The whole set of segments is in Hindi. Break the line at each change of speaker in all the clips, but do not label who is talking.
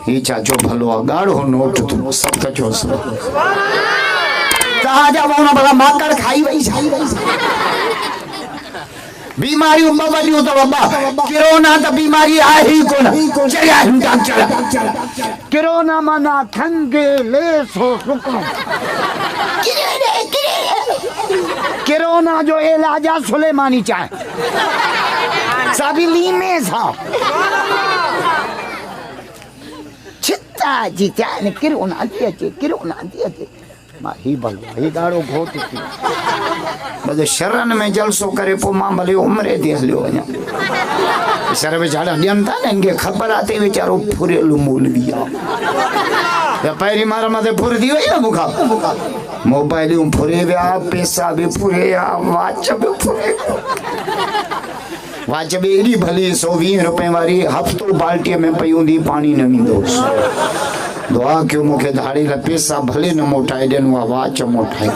ही चाचो भलो गाढ़ो नोट तू सब कचो सब ताजा वोना भला माकड़ खाई वई बीमारी बवलियो तो बाबा कोरोना तो बीमारी आ ही कोन चला हिंदा चला
कोरोना माना खंगे लेसो सुको कोरोना जो इलाज सुलेमानी चाहे सभी लीमे सा चित्ता जी चाहे कोरोना दिए माही बल ही गाड़ो बहुत थी
बदे शरण में जलसो करे पो मां भले उम्रे दे हलियो वञा सर बेचारा ॾियनि था न इनके ख़बर आते वीचारो फुरेलू मौलवी आ या पहिरीं मार मथे फुर थी वई न मूंखां मोबाइलियूं फुरे विया पैसा बि फुरे विया वाच बि फुरे वाच बि एॾी भली 120 रुपए वारी हफ़्तो बाल्टीअ में पई हूंदी पाणी न ईंदो दुआ क्यों मुखे धाड़ी ला पैसा भले न मोटाए ॾियनि उहा वाच मोटाए ॾे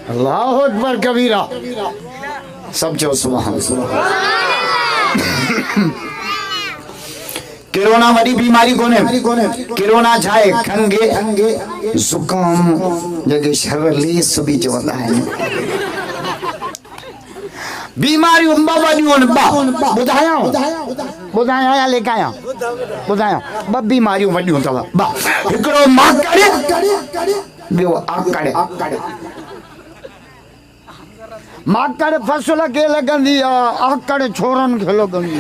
अल्लाह अकबर कबीरा
सब चो सुभान कोरोना वड़ी बीमारी कोने कोरोना छाए खंगे जुकाम जगे शरली सुबी चवंदा आहिनि बीमारी उम्बा वड़ियूं
बुधाया या लेके आया बुधाया ब बीमारियों वड़ियूं तव
बा हिकड़ो माकड़ ॿियो आकड़
माकड़ फसल के लगंदी आ आकड़ छोरन के लगंदी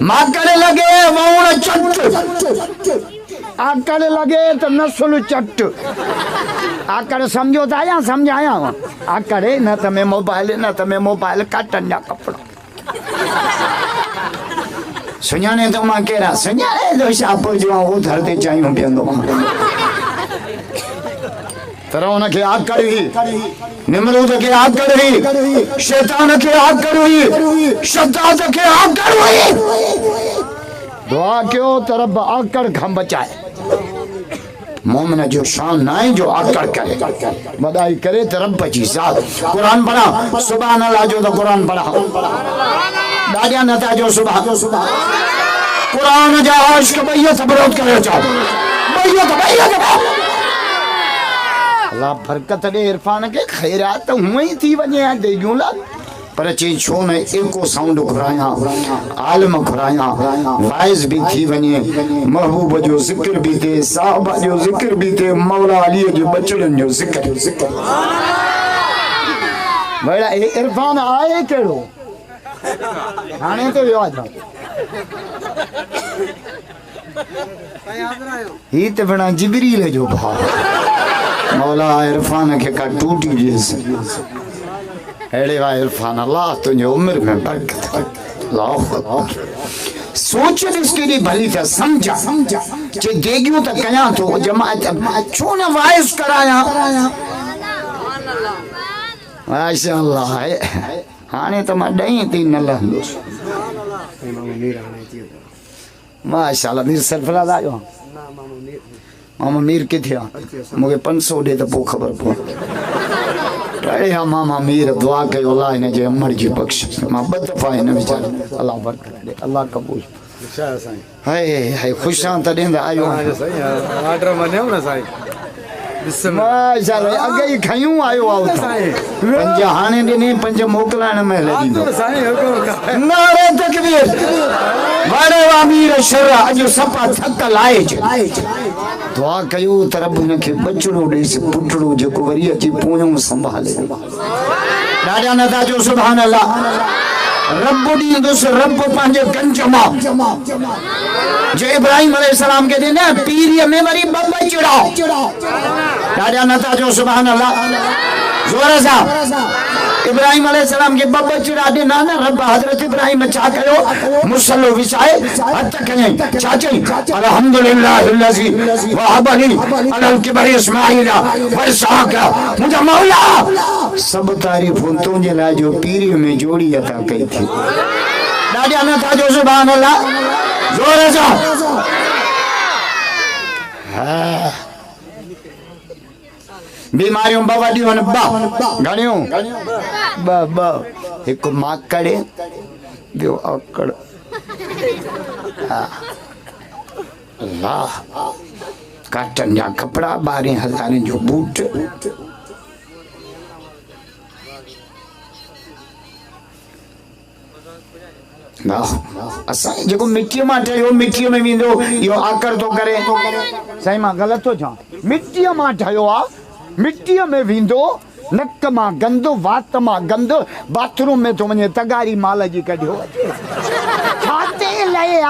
माकड़ लगे वौण चट
आकड़ लगे तो नस्ल चट आकड़ समझो था या समझाया आकड़ न तमे मोबाइल काटन जा कपड़ा
सुञाणे तो मां केरा सुञाणे तो शाप जो उधर ते चाहियो पियंदो पर उनखे आकड़ हुई निमरूद के आकड़ हुई शैतान के आकड़ हुई शद्दाद के आकड़ हुई
दुआ क्यों तरब आकड़ खम बचाए
मोमिन जो शान नाई जो आकड़ करे बधाई करे तरब जी ज़ात कुरान पढ़ा सुभान अल्लाह जो तो कुरान पढ़ा दादिया नता जो सुभान कुरान जा इश्क बैयत विरोध करे चाहो बैयत
अल्लाह बरकत दे इरफान के खैरात हुए ही थी वने देगियूं ला
पर चे छो न एको साउंड घुराया आलम घुराया वाइज भी थी वने महबूब जो जिक्र भी थे साहबा जो जिक्र भी थे मौला अली जो बचड़न जो जिक्र
बड़ा इरफान आए केड़ो हाने तो वियो था
ही तो बना जिब्रील जो भा मौला इरफान के का टूटी जैसे एड़े वा इरफान अल्लाह तुझे उम्र में बरकत अल्लाह सोच इसके लिए भली था समझा जे देगियो त कया तो जमात छो न वाइस कराया माशाअल्लाह हाने त मां डई थी न लहंदुस माशाअल्लाह मीर सरफराज आयो मामा मीर किथे मुझे 500 दे तो खबर पो अरे हाँ मामा मीर दुआ कयो अल्लाह इन जे अमर जी बख्श मां ब दफा इन विचार अल्लाह बरकत दे अल्लाह कबूल हाय हाय खुशां त देंदा आयो
ऑर्डर मन्यो न साईं
माशाअल्लाह अगे ही खयूं आयो आओ पंज हाने दिने पंज मोकलाण में लदींदो नारे तकबीर वारे अमीर शर अज सपा थक लाए दुआ कयो तरब न के बचड़ो देस पुटड़ो जको वरी अची पूणो संभाले दादा नदा जो सुभान अल्लाह रब दी दुस रब पांजे गंज मां जो इब्राहिम अलैहि सलाम के दिन पीरिय में वरी बचड़ा दादा नदा जो सुभान अल्लाह जोर सा इब्राहिम अलैहि सलाम के बचड़ा दे ना रब हजरत इब्राहिम चा कयो मुसल्लो विछाए हथ कने चाचे अल्हम्दुलिल्लाहिल्लज़ी वहबली अलल किबरी इस्माइल व इसहाक मुझे मौला सब तारीफ तुझे ला जो पीरी में जोड़ी अता कई थी दादा न था जो सुभान अल्लाह जोर से बीमारियों बवडियों बा घणियों बा एक माकड़े बियो आकड़ अल्लाह काटन जा कपड़ा 12,000 जो बूट असां जेको मिट्टीअ मां ठहियो मिट्टीअ में वेंदो इहो आकर तो करे
साईं मां ग़लति थो चवां मिट्टीअ मां ठहियो आहे मिट्टीअ में वेंदो नक मां गंद वात मां गंद बाथरूम में थो वञे तगारी माल जी कढियो छाते लहे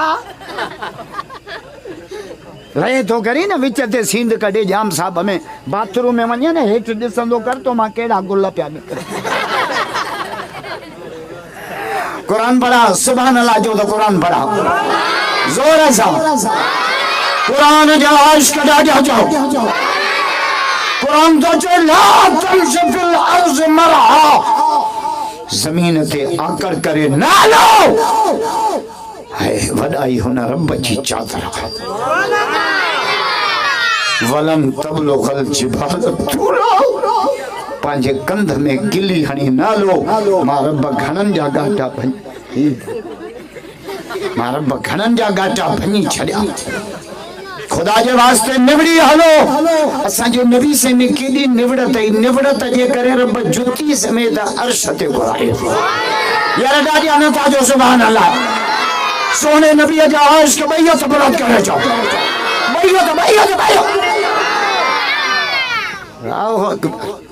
रहे थो करे न विच ते सींद कढे जाम साहब में बाथरूम में वञे न हेठि ॾिसंदो कर तो मां कहिड़ा गुल पिया निकिरनि
कुरान पढ़ा सुभान अल्लाह जो तो कुरान पढ़ा जोर से कुरान जा इश्क ॾाढा जाओ कुरान तो जो ला तमशि फिल अर्ज़ मरहा ज़मीन ते आकड़ करे ना लो है वॾाई हुन रब जी चादर वलन तबलुगल जिबाल तूला पंहिंजे कंध में गिली हणी नालो मां रब घणनि जा गाटा भञी मां रब घणनि जा गाटा भञी छॾिया खुदा जे वास्ते निवड़ी हलो असांजे नबी से में केॾी निवड़त जे करे रब जुती समेत अर्श ते घुराए यार ॾाढी अनथा जो सुभान अल्लाह सोने नबी जा इश्क बैयत बुलंद करे चओ बैयत अल्लाहु अकबर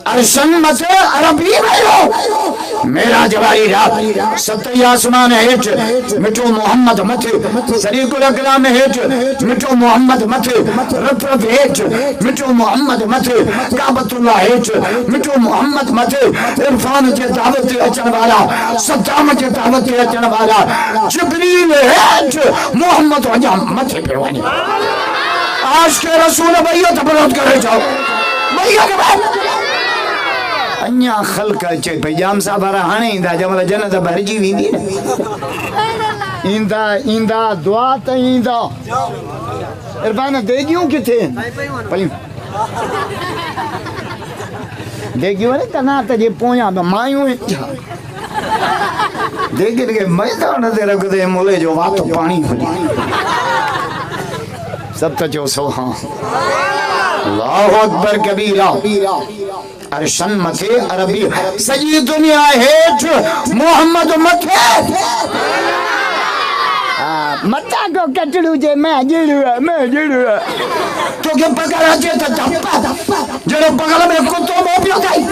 अर्शन मथे अरबी भयो मेरा जवाई रात सतई आसमान हेठ मिठो मोहम्मद मथे सरीकुल अकराम हेठ मिठो मोहम्मद मथे रफ हेठ मिठो मोहम्मद मथे काबतुल्लाह हेठ मिठो मोहम्मद मथे इरफान जे दावत ते अचण वाला सद्दाम जे दावत ते अचण वाला जिब्रील हेठ मोहम्मद वजा मथे पे वञे आशिक रसूल बैयत बुलंद करे जाओ बैयत अन्या खल्क अचे भई जाम साहब हाणे ईंदा जंहिंमहिल जन्नत भरिजी वेंदी न
ईंदा दुआ त ईंदा इरफान देगियूं किथे पलियूं देगियूं ने तनात जे पोयां मायूं देगिन के मैदान ते रख दे मोले जो वात पानी सब त जो सुभान अल्लाहु अकबर कबीरा अर्शन मथे अरबी सजी दुनिया हेठ मोहम्मद मथे मता को कटड़ू जे मैं जिड़ू तो के पकड़ अचे त धप्पा जड़ो पगल में कुत्तो मो पियो गई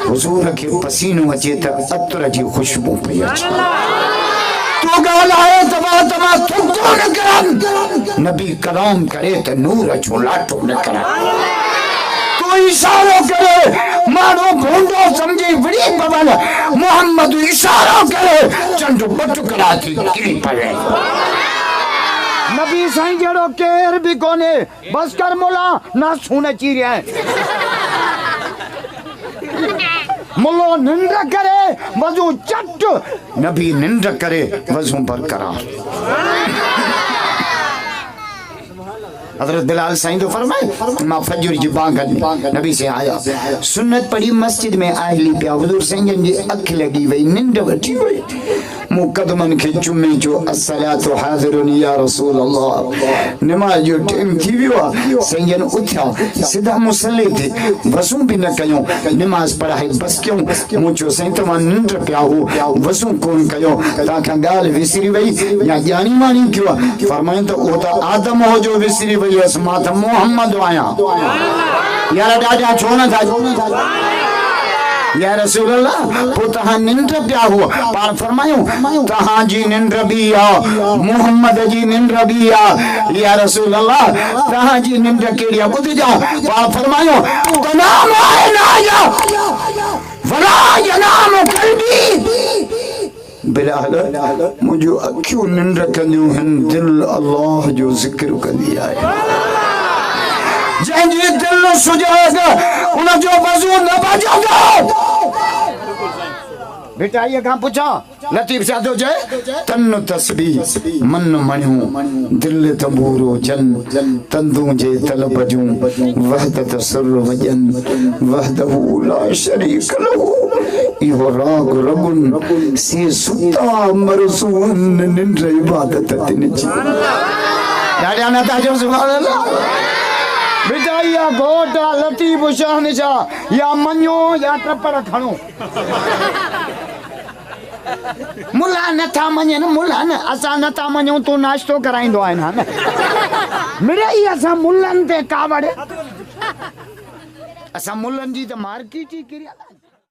हुजूर के पसीनो अचे त अतर जी खुशबू पई अचे तो गालाए तमा थुको न करन नबी कलाम करे त नूर छोलाटो न करन तो इशारो करे मानो भूंडो समझी बड़ी बबल मोहम्मद इशारो करे चंडू बटुकड़ा थी गिरी पवे नबी साईं जड़ो केर भी कोने बस कर मुला ना सुन अची रहा है मुल्लो निंद करे वजू चट नबी निंद करे वजू बरकरार हज़रत बिलाल साईं तो फरमाए मां फजर जी बांग नबी से आया सुन्नत पढ़ी मस्जिद में आयली पिया हुजूर साईं जी अख लगी वई निंद वठी वई मुकदमन के चुमे जो अस्सलातु हाज़िरुन या रसूल अल्लाह नमाज जो टाइम थी वियो साईं उठा सीधा मुसल्ले थे वसू भी न कयो नमाज पढ़ाई बस क्यों मुचो साईं तमा निंद पिया हो वसू कोन कयो ताका गाल विसरी वई या जानी मानी क्यों फरमाए तो ओ त आदम हो जो विसरी वई असमा त मोहम्मद आया यार डाडा छो न था या रसूल अल्लाह को तहां निंद पिया हुआ पार फरमायो तहां जी निंद भी आ मोहम्मद जी निंद भी आ या रसूल अल्लाह तहां जी निंद केड़िया बुध जा पार फरमायो तमाम है ना या वला यनाम कल्बी बिलाल मुझो अखियों निंद कंदियूं हन दिल अल्लाह जो जिक्र कंदी आहे जंहिंजी दिल सुजाग उन जो वज़ू न बचंदो बेटा ये कहाँ पूछा लतीफ साधो जाए तन तस्बीह मन मणियों दिल तंबूरो जन तंदू जे तल बजूं वहदत सुर वजन वहदहू ला शरीक लहू इहो राग रगुन से सुता मरसून निंद्र इबादत तिन जी डाडिया ना ताजो सुभान अल्लाह बेटा या घोटा लतीफ शान जा या मनियो या टपर खणो मुला नथा मञन मुला न असां नथा मञूं तूं नाश्तो कराईंदो आहे न मिड़ई असां मुलनि ते कावड़ असां मुलनि जी त मार्केट ई किरियल आहे।